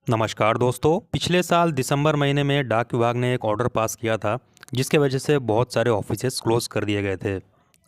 नमस्कार दोस्तों। पिछले साल दिसंबर महीने में डाक विभाग ने एक ऑर्डर पास किया था जिसके वजह से बहुत सारे ऑफिसेस क्लोज कर दिए गए थे।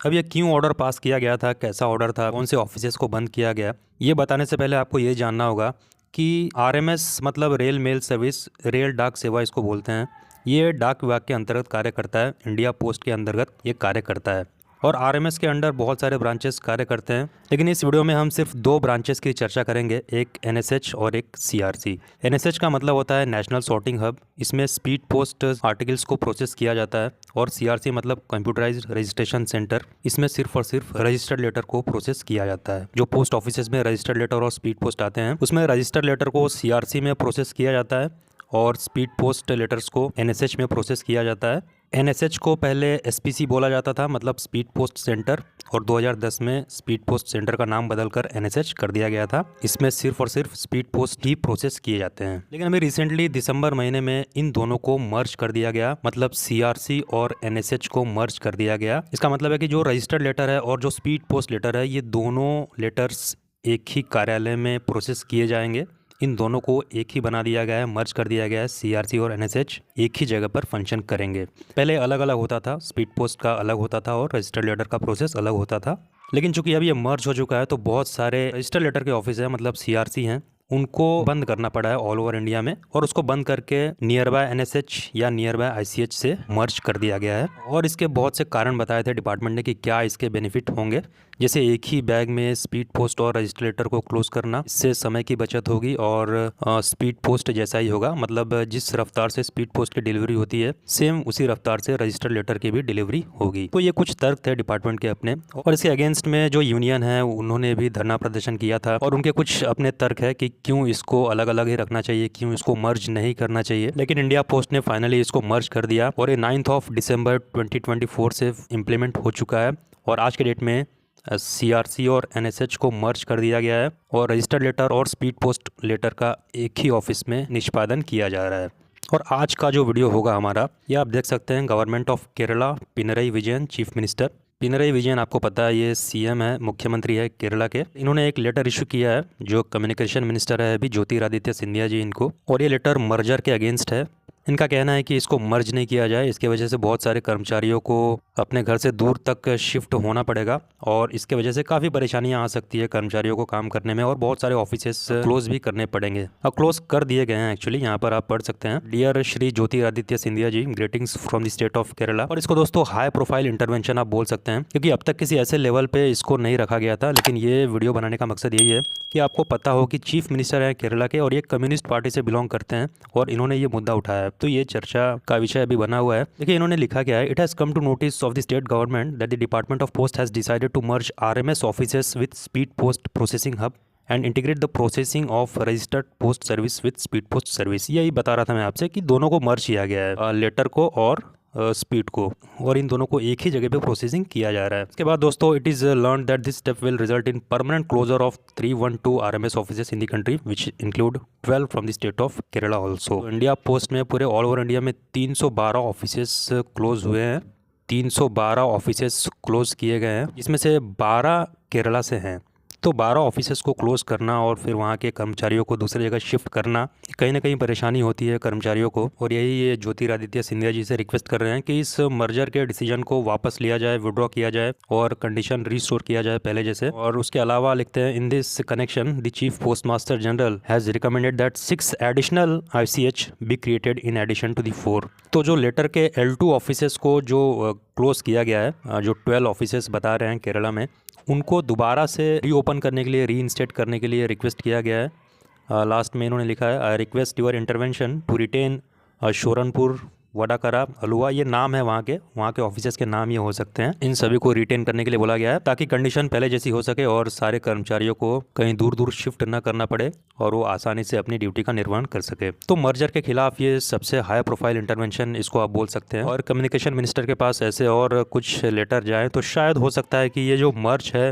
अब ये क्यों ऑर्डर पास किया गया था, कैसा ऑर्डर था, कौन से ऑफिसेस को बंद किया गया, ये बताने से पहले आपको ये जानना होगा कि आरएमएस मतलब रेल मेल सर्विस, रेल डाक सेवा इसको बोलते हैं। ये डाक विभाग के अंतर्गत कार्य करता है, इंडिया पोस्ट के अंतर्गत ये कार्य करता है और आरएमएस के अंडर बहुत सारे ब्रांचेस कार्य करते हैं। लेकिन इस वीडियो में हम सिर्फ दो ब्रांचेस की चर्चा करेंगे, एक एनएसएच और एक सीआरसी। एनएसएच का मतलब होता है नेशनल सॉर्टिंग हब, इसमें स्पीड पोस्ट आर्टिकल्स को प्रोसेस किया जाता है। और सीआरसी मतलब कंप्यूटराइज्ड रजिस्ट्रेशन सेंटर, इसमें सिर्फ और सिर्फ रजिस्टर्ड लेटर को प्रोसेस किया जाता है। जो पोस्ट ऑफिस में रजिस्टर्ड लेटर और स्पीड पोस्ट आते हैं उसमें रजिस्टर्ड लेटर को सीआरसी में प्रोसेस किया जाता है और स्पीड पोस्ट लेटर्स को एनएसएच में प्रोसेस किया जाता है। एनएसएच को पहले एसपीसी बोला जाता था, मतलब स्पीड पोस्ट सेंटर, और 2010 में स्पीड पोस्ट सेंटर का नाम बदलकर एनएसएच कर दिया गया था। इसमें सिर्फ और सिर्फ स्पीड पोस्ट ही प्रोसेस किए जाते हैं। लेकिन अभी रिसेंटली दिसंबर महीने में इन दोनों को मर्ज कर दिया गया, मतलब सीआरसी और एनएसएच को मर्ज कर दिया गया। इसका मतलब है कि जो रजिस्टर्ड लेटर है और जो स्पीड पोस्ट लेटर है, ये दोनों लेटर्स एक ही कार्यालय में प्रोसेस किए जाएंगे। इन दोनों को एक ही बना दिया गया है, मर्ज कर दिया गया है। सीआरसी और एनएसएच एक ही जगह पर फंक्शन करेंगे। पहले अलग अलग होता था, स्पीड पोस्ट का अलग होता था और रजिस्टर्ड लेटर का प्रोसेस अलग होता था। लेकिन चूंकि अब ये मर्ज हो चुका है तो बहुत सारे रजिस्टर्ड लेटर के ऑफिस है, मतलब सीआरसी हैं, उनको बंद करना पड़ा है ऑल ओवर इंडिया में। और उसको बंद करके नियर बाय एनएसएच या नियर बाय आईसीएच से मर्ज कर दिया गया है। और इसके बहुत से कारण बताए थे डिपार्टमेंट ने कि क्या इसके बेनिफिट होंगे। जैसे एक ही बैग में स्पीड पोस्ट और रजिस्टर लेटर को क्लोज करना, इससे समय की बचत होगी और स्पीड पोस्ट जैसा ही होगा, मतलब जिस रफ्तार से स्पीड पोस्ट की डिलीवरी होती है सेम उसी रफ्तार से रजिस्टर लेटर की भी डिलीवरी होगी। तो ये कुछ तर्क थे डिपार्टमेंट के अपने। और इसके अगेंस्ट में जो यूनियन है उन्होंने भी धरना प्रदर्शन किया था और उनके कुछ अपने तर्क है कि क्यों इसको अलग अलग ही रखना चाहिए, क्यों इसको मर्ज नहीं करना चाहिए। लेकिन इंडिया पोस्ट ने फाइनली इसको मर्ज कर दिया और ये 9 दिसंबर 2024 से इम्प्लीमेंट हो चुका है। और आज के डेट में सीआरसी और एनएसएच को मर्ज कर दिया गया है और रजिस्टर्ड लेटर और स्पीड पोस्ट लेटर का एक ही ऑफिस में निष्पादन किया जा रहा है। और आज का जो वीडियो होगा हमारा, ये आप देख सकते हैं, government of Kerala, Pinarayi Vijayan chief minister. Pinarayi Vijayan आपको पता है ये सीएम है, मुख्यमंत्री है केरला के। इन्होंने एक लेटर इशू किया है, जो कम्युनिकेशन मिनिस्टर है अभी ज्योतिरादित्य सिंधिया जी इनको, और ये लेटर मर्जर के अगेंस्ट है। इनका कहना है कि इसको मर्ज नहीं किया जाए, इसके वजह से बहुत सारे कर्मचारियों को अपने घर से दूर तक शिफ्ट होना पड़ेगा और इसके वजह से काफ़ी परेशानियां आ सकती है कर्मचारियों को काम करने में और बहुत सारे ऑफिसेस क्लोज भी करने पड़ेंगे। अब क्लोज कर दिए गए हैं एक्चुअली, यहाँ पर आप पढ़ सकते हैं, dear Shri Jyotiraditya Scindia ji, greetings from the state of Kerala. और इसको दोस्तों हाई प्रोफाइल इंटरवेंशन आप बोल सकते हैं, क्योंकि अब तक किसी ऐसे लेवल पे इसको नहीं रखा गया था। लेकिन ये वीडियो बनाने का मकसद यही है कि आपको पता हो कि चीफ मिनिस्टर है केरला के और ये कम्युनिस्ट पार्टी से बिलोंग करते हैं और इन्होंने ये मुद्दा उठाया है, तो ये चर्चा का विषय अभी बना हुआ है। देखिए इन्होंने लिखा क्या है, it has come to notice of the state government that the department of post has decided to merge RMS offices with speed post processing hub and integrate the processing of registered post service with speed post service. यही बता रहा था मैं आपसे कि दोनों को मर्ज किया गया है, लेटर को और स्पीड को, और इन दोनों को एक ही जगह पे प्रोसेसिंग किया जा रहा है। इसके बाद दोस्तों, it is learn that this step will result in permanent closure of 312 RMS offices in the country which include 12 from the state of Kerala also. India post में पूरे ऑल ओवर इंडिया में 312 ऑफिसेस क्लोज हुए हैं, 312 offices close किए गए हैं, जिसमें से 12 केरला से हैं। तो 12 ऑफिसेस को क्लोज करना और फिर वहाँ के कर्मचारियों को दूसरी जगह शिफ्ट करना, कहीं ना कहीं परेशानी होती है कर्मचारियों को। और यही ये ज्योतिरादित्य सिंधिया जी से रिक्वेस्ट कर रहे हैं कि इस मर्जर के डिसीजन को वापस लिया जाए, विड्रॉ किया जाए और कंडीशन रिस्टोर किया जाए पहले जैसे। और उसके अलावा लिखते हैं, in this connection the chief post master general has recommended that 6 additional ICH be created in addition to the 4। तो जो लेटर के L2 ऑफिसेस को जो क्लोज किया गया है, जो 12 ऑफिसेस बता रहे हैं केरला में, उनको दोबारा से रीओपन करने के लिए, रीइंस्टेट करने के लिए रिक्वेस्ट किया गया है। लास्ट में इन्होंने लिखा है, I request your intervention to retain Shoranur, Vadakara, Aluva, ये नाम है वहाँ के ऑफिसेस के नाम ये हो सकते हैं। इन सभी को रिटेन करने के लिए बोला गया है ताकि कंडीशन पहले जैसी हो सके और सारे कर्मचारियों को कहीं दूर दूर शिफ्ट न करना पड़े और वो आसानी से अपनी ड्यूटी का निर्वहन कर सके। तो मर्जर के खिलाफ ये सबसे हाई प्रोफाइल इंटरवेंशन इसको आप बोल सकते हैं। और कम्युनिकेशन मिनिस्टर के पास ऐसे और कुछ लेटर जाए तो शायद हो सकता है कि ये जो मर्ज है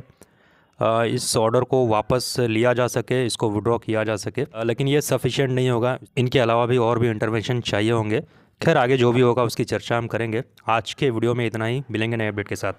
इस ऑर्डर को वापस लिया जा सके, इसको विड्रॉ किया जा सके। लेकिन ये सफिशिएंट नहीं होगा, इनके अलावा भी और भी इंटरवेंशन चाहिए होंगे। खैर आगे जो भी होगा उसकी चर्चा हम करेंगे। आज के वीडियो में इतना ही, मिलेंगे नए अपडेट के साथ।